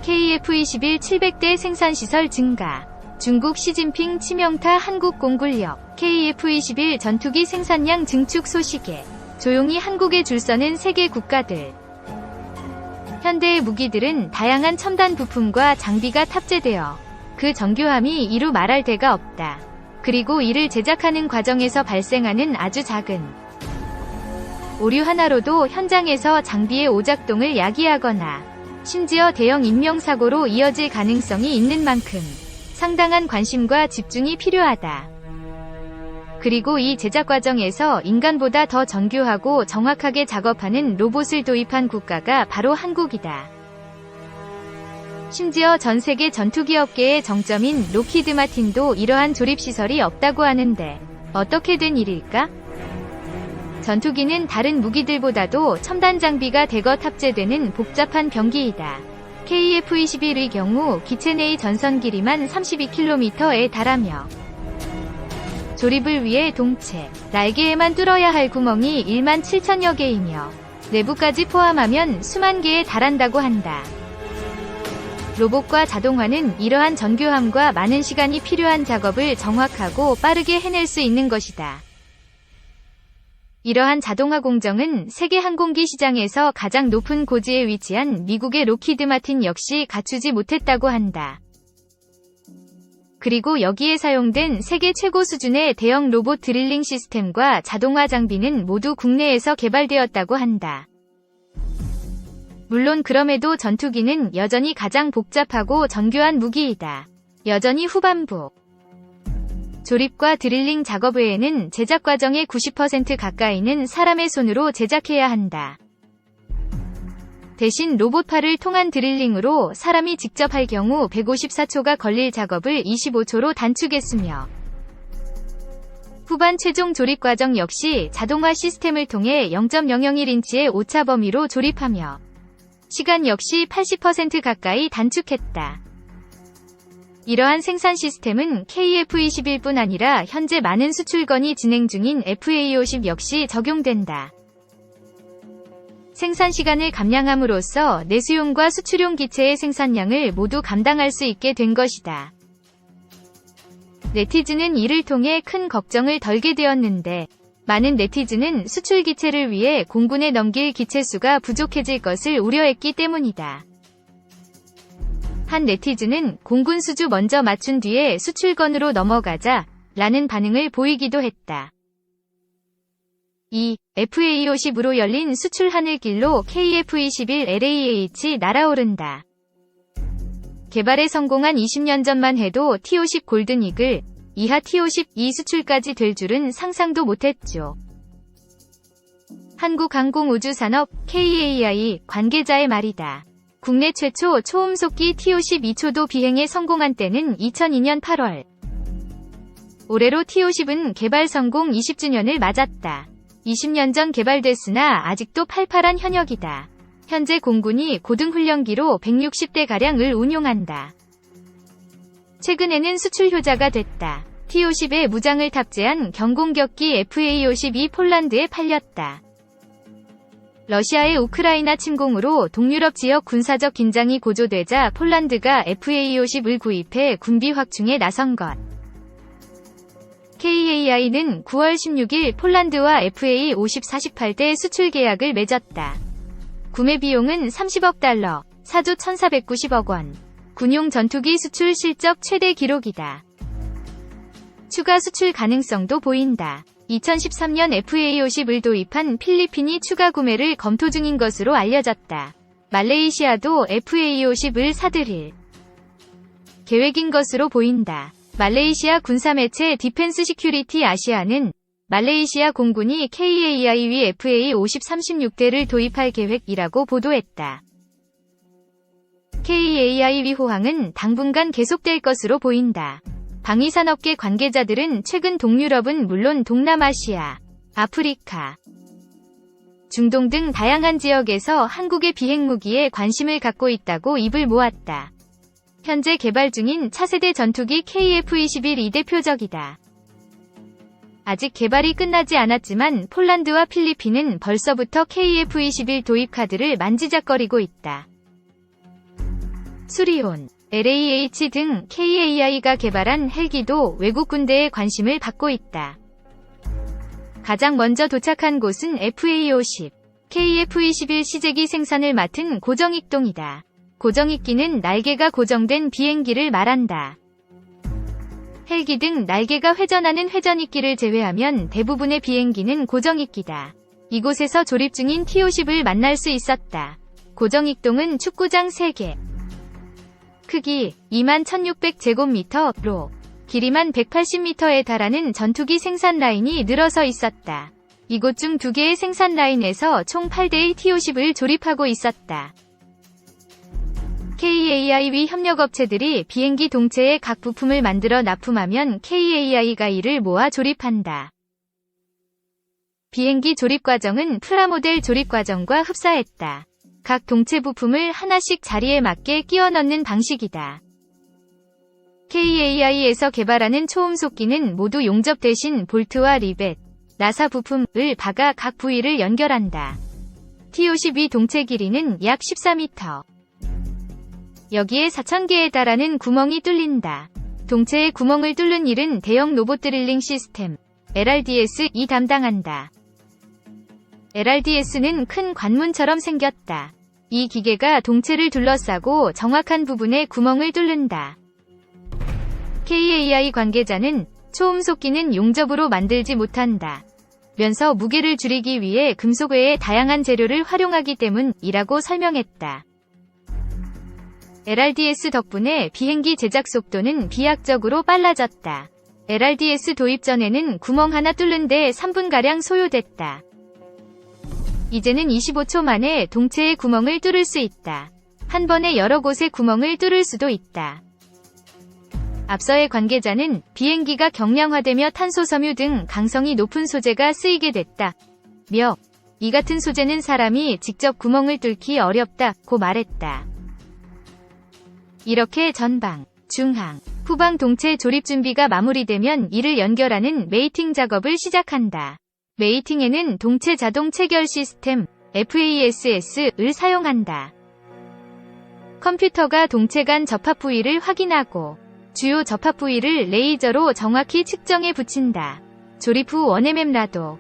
KF-21 700대 생산시설 증가. 중국 시진핑 치명타 한국 공군력. KF-21 전투기 생산량 증축 소식에 조용히 한국에 줄서는 세계 국가들. 현대의 무기들은 다양한 첨단 부품과 장비가 탑재되어 그 정교함이 이루 말할 데가 없다. 그리고 이를 제작하는 과정에서 발생하는 아주 작은 오류 하나로도 현장에서 장비의 오작동을 야기하거나 심지어 대형 인명사고로 이어질 가능성이 있는 만큼 상당한 관심과 집중이 필요하다. 그리고 이 제작 과정에서 인간보다 더 정교하고 정확하게 작업하는 로봇을 도입한 국가가 바로 한국이다. 심지어 전 세계 전투기 업계의 정점인 록히드 마틴도 이러한 조립시설이 없다고 하는데 어떻게 된 일일까? 전투기는 다른 무기들보다도 첨단 장비가 대거 탑재되는 복잡한 병기이다. KF-21의 경우 기체 내의 전선 길이만 32km에 달하며 조립을 위해 동체, 날개에만 뚫어야 할 구멍이 1만 7천여 개이며 내부까지 포함하면 수만 개에 달한다고 한다. 로봇과 자동화는 이러한 정교함과 많은 시간이 필요한 작업을 정확하고 빠르게 해낼 수 있는 것이다. 이러한 자동화 공정은 세계 항공기 시장에서 가장 높은 고지에 위치한 미국의 록히드 마틴 역시 갖추지 못했다고 한다. 그리고 여기에 사용된 세계 최고 수준의 대형 로봇 드릴링 시스템과 자동화 장비는 모두 국내에서 개발되었다고 한다. 물론 그럼에도 전투기는 여전히 가장 복잡하고 정교한 무기이다. 여전히 후반부 조립과 드릴링 작업 외에는 제작 과정의 90% 가까이는 사람의 손으로 제작해야 한다. 대신 로봇팔을 통한 드릴링으로 사람이 직접 할 경우 154초가 걸릴 작업을 25초로 단축했으며 후반 최종 조립 과정 역시 자동화 시스템을 통해 0.001인치의 오차 범위로 조립하며 시간 역시 80% 가까이 단축했다. 이러한 생산 시스템은 KF-21뿐 아니라 현재 많은 수출 건이 진행 중인 FA-50 역시 적용된다. 생산 시간을 감량함으로써 내수용과 수출용 기체의 생산량을 모두 감당할 수 있게 된 것이다. 네티즌은 이를 통해 큰 걱정을 덜게 되었는데 많은 네티즌은 수출 기체를 위해 공군에 넘길 기체 수가 부족해질 것을 우려했기 때문이다. 한 네티즌은 공군 수주 먼저 맞춘 뒤에 수출건으로 넘어가자 라는 반응을 보이기도 했다. 이 FA-50으로 열린 수출 하늘길로 KF-21 LAH 날아오른다. 개발에 성공한 20년 전만 해도 T-50 골든 이글 이하 T-50 이 수출까지 될 줄은 상상도 못했죠. 한국항공우주산업 KAI 관계자의 말이다. 국내 최초 초음속기 T-52초도 비행에 성공한 때는 2002년 8월. 올해로 T-50은 개발 성공 20주년을 맞았다. 20년 전 개발됐으나 아직도 팔팔한 현역이다. 현재 공군이 고등훈련기로 160대가량을 운용한다. 최근에는 수출 효자가 됐다. T-50에 무장을 탑재한 경공격기 FA-52 폴란드에 팔렸다. 러시아의 우크라이나 침공으로 동유럽 지역 군사적 긴장이 고조되자 폴란드가 FA-50을 구입해 군비 확충에 나선 것. KAI는 9월 16일 폴란드와 FA-50 48대 수출 계약을 맺었다. 구매 비용은 30억 달러, 4조 1,490억 원. 군용 전투기 수출 실적 최대 기록이다. 추가 수출 가능성도 보인다. 2013년 FA-50을 도입한 필리핀이 추가 구매를 검토 중인 것으로 알려졌다. 말레이시아도 FA-50을 사들일 계획인 것으로 보인다. 말레이시아 군사매체 디펜스 시큐리티 아시아는 말레이시아 공군이 KAI위 FA-50 36대를 도입할 계획이라고 보도했다. KAI위 호황은 당분간 계속될 것으로 보인다. 방위산업계 관계자들은 최근 동유럽은 물론 동남아시아, 아프리카, 중동 등 다양한 지역에서 한국의 비행무기에 관심을 갖고 있다고 입을 모았다. 현재 개발 중인 차세대 전투기 KF-21이 대표적이다. 아직 개발이 끝나지 않았지만 폴란드와 필리핀은 벌써부터 KF-21 도입 카드를 만지작거리고 있다. 수리온, LAH 등 KAI가 개발한 헬기도 외국 군대의 관심을 받고 있다. 가장 먼저 도착한 곳은 FA-50, KF-21 시제기 생산을 맡은 고정익동이다. 고정익기는 날개가 고정된 비행기를 말한다. 헬기 등 날개가 회전하는 회전익기를 제외하면 대부분의 비행기는 고정익기다. 이곳에서 조립 중인 T-50을 만날 수 있었다. 고정익동은 축구장 3개, 크기 21,600제곱미터로 길이만 180m에 달하는 전투기 생산 라인이 늘어서 있었다. 이곳 중 2개의 생산 라인에서 총 8대의 T-50을 조립하고 있었다. KAI와 협력업체들이 비행기 동체의 각 부품을 만들어 납품하면 KAI가 이를 모아 조립한다. 비행기 조립 과정은 프라모델 조립 과정과 흡사했다. 각 동체 부품을 하나씩 자리에 맞게 끼워 넣는 방식이다. KAI에서 개발하는 초음속기는 모두 용접 대신 볼트와 리벳, 나사 부품을 박아 각 부위를 연결한다. T-52 동체 길이는 약 14m. 여기에 4,000개에 달하는 구멍이 뚫린다. 동체의 구멍을 뚫는 일은 대형 로봇 드릴링 시스템, LRDS이 담당한다. LRDS는 큰 관문처럼 생겼다. 이 기계가 동체를 둘러싸고 정확한 부분에 구멍을 뚫는다. KAI 관계자는 초음속기는 용접으로 만들지 못한다. 면서 무게를 줄이기 위해 금속 외에 다양한 재료를 활용하기 때문이라고 설명했다. LRDS 덕분에 비행기 제작 속도는 비약적으로 빨라졌다. LRDS 도입 전에는 구멍 하나 뚫는 데 3분가량 소요됐다. 이제는 25초 만에 동체의 구멍을 뚫을 수 있다. 한 번에 여러 곳에 구멍을 뚫을 수도 있다. 앞서의 관계자는 비행기가 경량화되며 탄소 섬유 등 강성이 높은 소재가 쓰이게 됐다며 이 같은 소재는 사람이 직접 구멍을 뚫기 어렵다고 말했다. 이렇게 전방, 중항, 후방 동체 조립 준비가 마무리되면 이를 연결하는 메이팅 작업을 시작한다. 메이팅에는 동체 자동 체결 시스템 FASS를 사용한다. 컴퓨터가 동체 간 접합 부위를 확인하고 주요 접합 부위를 레이저로 정확히 측정해 붙인다. 조립 후 원MM 라도.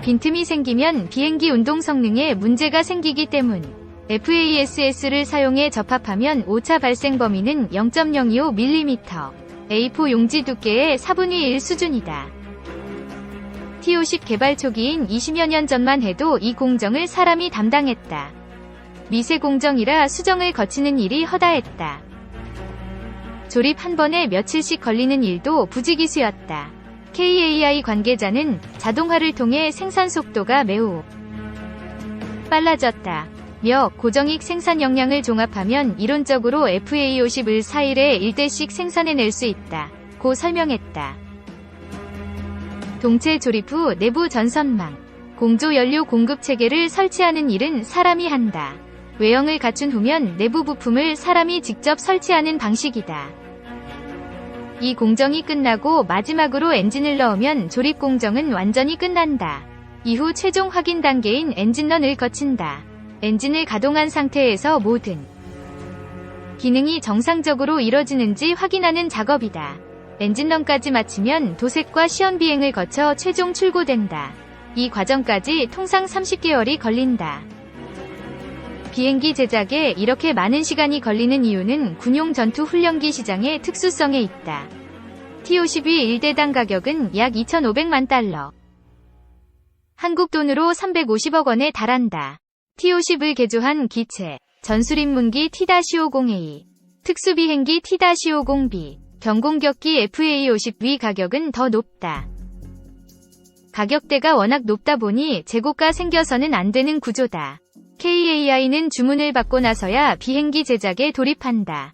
빈틈이 생기면 비행기 운동 성능에 문제가 생기기 때문 FASS를 사용해 접합하면 오차 발생 범위는 0.025mm, A4 용지 두께의 4분의 1 수준이다. T-50 개발 초기인 20여 년 전만 해도 이 공정을 사람이 담당했다. 미세 공정이라 수정을 거치는 일이 허다했다. 조립 한 번에 며칠씩 걸리는 일도 부지기수였다. KAI 관계자는 자동화를 통해 생산 속도가 매우 빨라졌다. 며 고정익 생산 역량을 종합하면 이론적으로 FA-50을 4일에 1대씩 생산해낼 수 있다. 고 설명했다. 동체 조립 후 내부 전선망, 공조 연료 공급 체계를 설치하는 일은 사람이 한다. 외형을 갖춘 후면 내부 부품을 사람이 직접 설치하는 방식이다. 이 공정이 끝나고 마지막으로 엔진을 넣으면 조립 공정은 완전히 끝난다. 이후 최종 확인 단계인 엔진런을 거친다. 엔진을 가동한 상태에서 모든 기능이 정상적으로 이뤄지는지 확인하는 작업이다. 엔진런까지 마치면 도색과 시험 비행을 거쳐 최종 출고된다. 이 과정까지 통상 30개월이 걸린다. 비행기 제작에 이렇게 많은 시간이 걸리는 이유는 군용 전투 훈련기 시장의 특수성에 있다. T-52 1대당 가격은 약 2,500만 달러. 한국 돈으로 350억 원에 달한다. T-50을 개조한 기체, 전술입문기 T-502, 특수비행기 T-50B, 경공격기 FA-50V 가격은 더 높다. 가격대가 워낙 높다 보니 재고가 생겨서는 안 되는 구조다. KAI는 주문을 받고 나서야 비행기 제작에 돌입한다.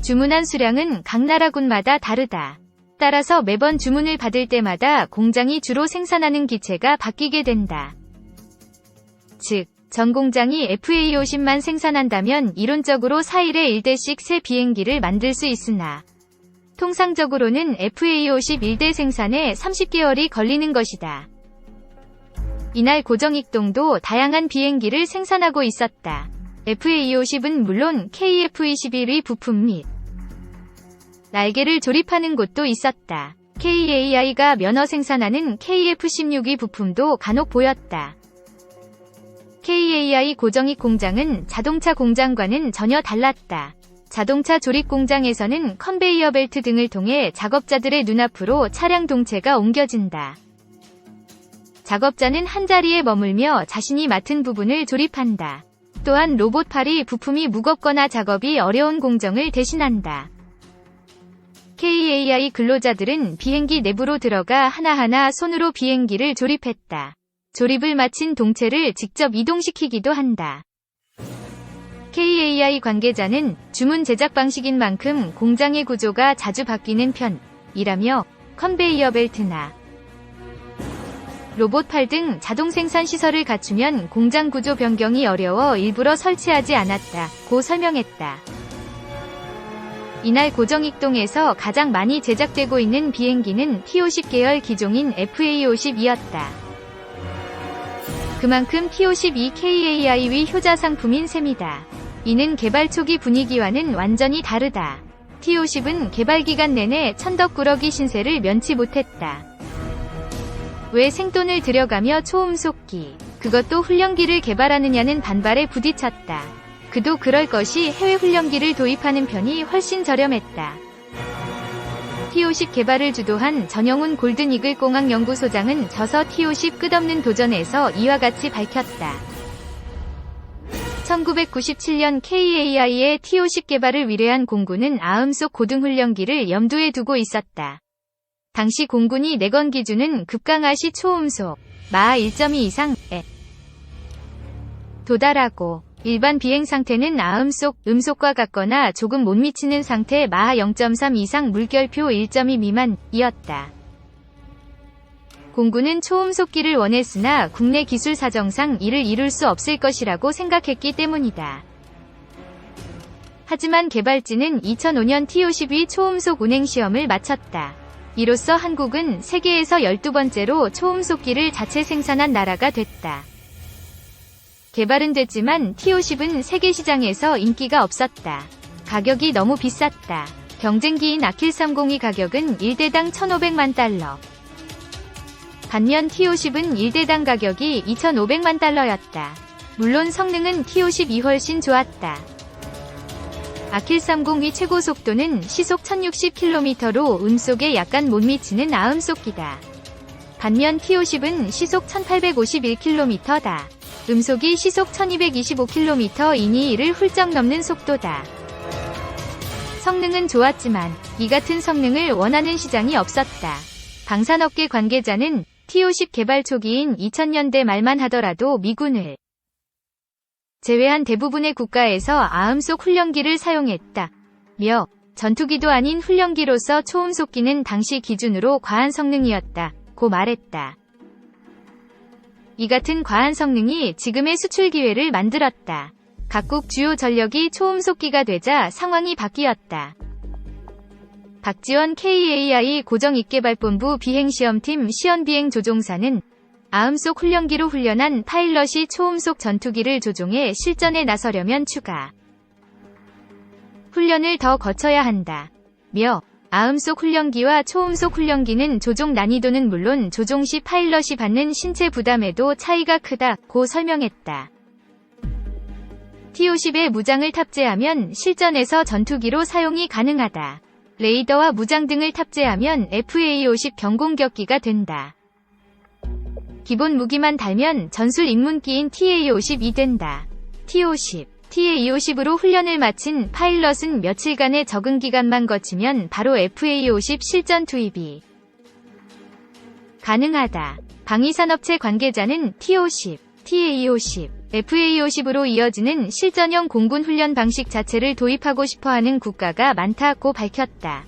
주문한 수량은 각 나라군마다 다르다. 따라서 매번 주문을 받을 때마다 공장이 주로 생산하는 기체가 바뀌게 된다. 즉, 전 공장이 FA-50만 생산한다면 이론적으로 4일에 1대씩 새 비행기를 만들 수 있으나 통상적으로는 FA-50 1대 생산에 30개월이 걸리는 것이다. 이날 고정익동도 다양한 비행기를 생산하고 있었다. FA50은 물론 KF21의 부품 및 날개를 조립하는 곳도 있었다. KAI가 면허 생산하는 KF16의 부품도 간혹 보였다. KAI 고정익 공장은 자동차 공장과는 전혀 달랐다. 자동차 조립 공장에서는 컨베이어 벨트 등을 통해 작업자들의 눈앞으로 차량 동체가 옮겨진다. 작업자는 한자리에 머물며 자신이 맡은 부분을 조립한다. 또한 로봇팔이 부품이 무겁거나 작업이 어려운 공정을 대신한다. KAI 근로자들은 비행기 내부로 들어가 하나하나 손으로 비행기를 조립했다. 조립을 마친 동체를 직접 이동시키기도 한다. KAI 관계자는 주문 제작 방식인 만큼 공장의 구조가 자주 바뀌는 편이라며 컨베이어 벨트나 로봇팔 등 자동 생산 시설을 갖추면 공장 구조 변경이 어려워 일부러 설치하지 않았다고 설명했다. 이날 고정익동에서 가장 많이 제작되고 있는 비행기는 T-50 계열 기종인 FA50이었다. 그만큼 T-52 KAI의 효자 상품인 셈이다. 이는 개발 초기 분위기와는 완전히 다르다. T-50은 개발 기간 내내 천덕꾸러기 신세를 면치 못했다. 왜 생돈을 들여가며 초음속기, 그것도 훈련기를 개발하느냐는 반발에 부딪혔다. 그도 그럴 것이 해외 훈련기를 도입하는 편이 훨씬 저렴했다. T-50 개발을 주도한 전영훈 골든이글 공학연구소장은 저서 T-50 끝없는 도전에서 이와 같이 밝혔다. 1997년 KAI의 T-50 개발을 위례한 공군은 아음속 고등훈련기를 염두에 두고 있었다. 당시 공군이 내건 기준은 급강하시 초음속 마하 1.2 이상에 도달하고 일반 비행 상태는 아음속, 음속과 같거나 조금 못 미치는 상태 마하 0.3 이상 물결표 1.2 미만이었다. 공군은 초음속기를 원했으나 국내 기술 사정상 이를 이룰 수 없을 것이라고 생각했기 때문이다. 하지만 개발진은 2005년 T-52 초음속 운행 시험을 마쳤다. 이로써 한국은 세계에서 12번째로 초음속기를 자체 생산한 나라가 됐다. 개발은 됐지만 T-50은 세계 시장에서 인기가 없었다. 가격이 너무 비쌌다. 경쟁기인 아킬 302 가격은 1대당 1,500만 달러. 반면 T-50은 1대당 가격이 2,500만 달러였다. 물론 성능은 T-52이 훨씬 좋았다. 아킬 302 최고 속도는 시속 1060km로 음속에 약간 못 미치는 아음속기다. 반면 T-50은 시속 1851km다. 음속이 시속 1225km이니 이를 훌쩍 넘는 속도다. 성능은 좋았지만 이 같은 성능을 원하는 시장이 없었다. 방산업계 관계자는 T-50 개발 초기인 2000년대 말만 하더라도 미군을 제외한 대부분의 국가에서 아음속 훈련기를 사용했다며 전투기도 아닌 훈련기로서 초음속기는 당시 기준으로 과한 성능이었다고 말했다. 이 같은 과한 성능이 지금의 수출 기회를 만들었다. 각국 주요 전력이 초음속기가 되자 상황이 바뀌었다. 박지원 KAI 고정익개발본부 비행시험팀 시연비행 조종사는 아음속 훈련기로 훈련한 파일럿이 초음속 전투기를 조종해 실전에 나서려면 추가 훈련을 더 거쳐야 한다. 며 아음속 훈련기와 초음속 훈련기는 조종 난이도는 물론 조종 시 파일럿이 받는 신체 부담에도 차이가 크다고 설명했다. T-50에 무장을 탑재하면 실전에서 전투기로 사용이 가능하다. 레이더와 무장 등을 탑재하면 FA-50 경공격기가 된다. 기본 무기만 달면 전술 입문기인 TA-50이 된다. T-50, TA-50으로 훈련을 마친 파일럿은 며칠간의 적응 기간만 거치면 바로 FA-50 실전 투입이 가능하다. 방위산업체 관계자는 T-50, TA-50, FA-50으로 이어지는 실전형 공군 훈련 방식 자체를 도입하고 싶어하는 국가가 많다고 밝혔다.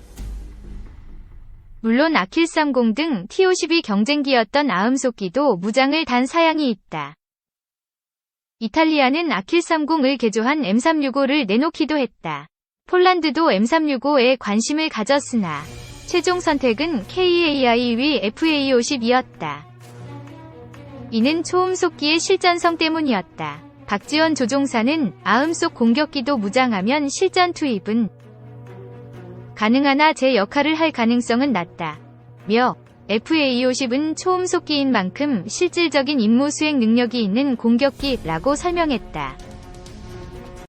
물론 아킬 30 등 T-50이 경쟁기였던 아음속기도 무장을 단 사양이 있다. 이탈리아는 아킬 30을 개조한 M365를 내놓기도 했다. 폴란드도 M365에 관심을 가졌으나 최종 선택은 KAI FA-50이었다. 이는 초음속기의 실전성 때문이었다. 박지원 조종사는 아음속 공격기도 무장하면 실전 투입은 가능하나 제 역할을 할 가능성은 낮다. 며 FA-50은 초음속기인 만큼 실질적인 임무 수행 능력이 있는 공격기라고 설명했다.